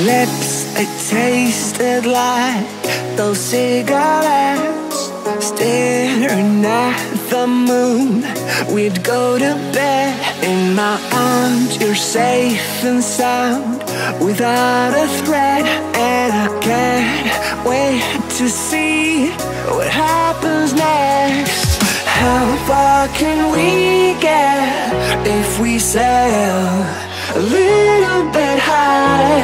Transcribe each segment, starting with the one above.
lips, they tasted like those cigarettes. Staring at the moon, we'd go to bed. In my arms, you're safe and sound, without a threat. And I can't wait to see what happens next. How far can we get if we sail a little bit high,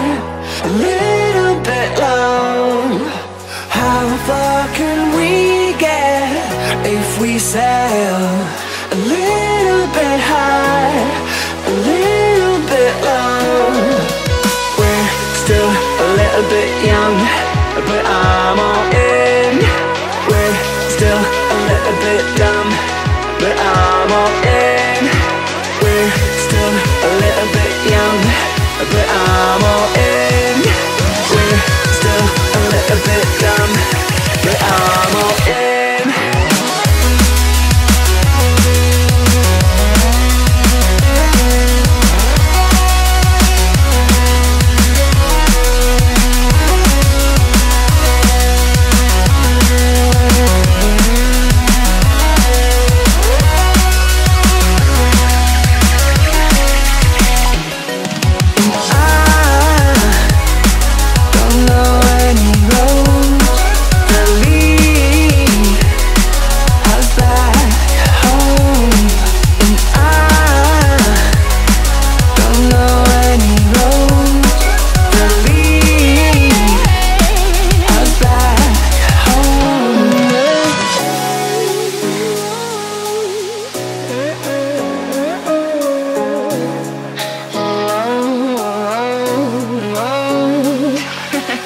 a little bit low? How far can we get if we sail a little bit high, a little bit low? We're still a little bit young, but I'm all in. We're still a little bit dumb, but I'm all in. We're still a little bit young, but I'm all in. We're still a little bit dumb, but I'm all in.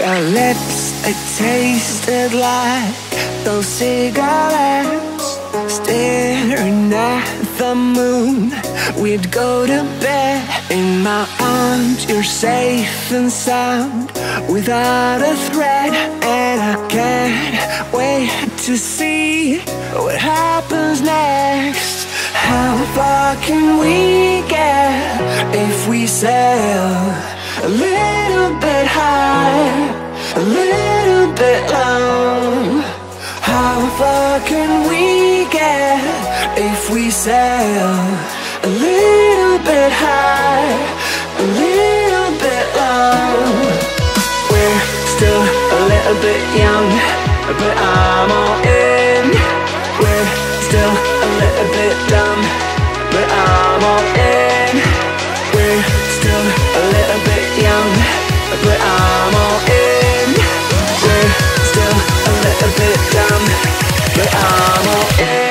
Our lips, they tasted like those cigarettes. Staring at the moon, we'd go to bed. In my arms, you're safe and sound, without a threat. And I can't wait to see what happens next. How far can we get if we sail a little bit high, a little bit low? How far can we get if we sail a little bit high, a little bit low? We're still a little bit young, but I'm all in. We're still a little bit dumb, but I'm all in. We're still a little bit young, but I'm all in. We're still a little bit dumb, but I'm all in.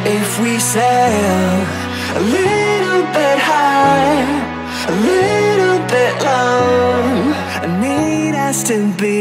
If we sail a little bit high, a little bit low, I need us to be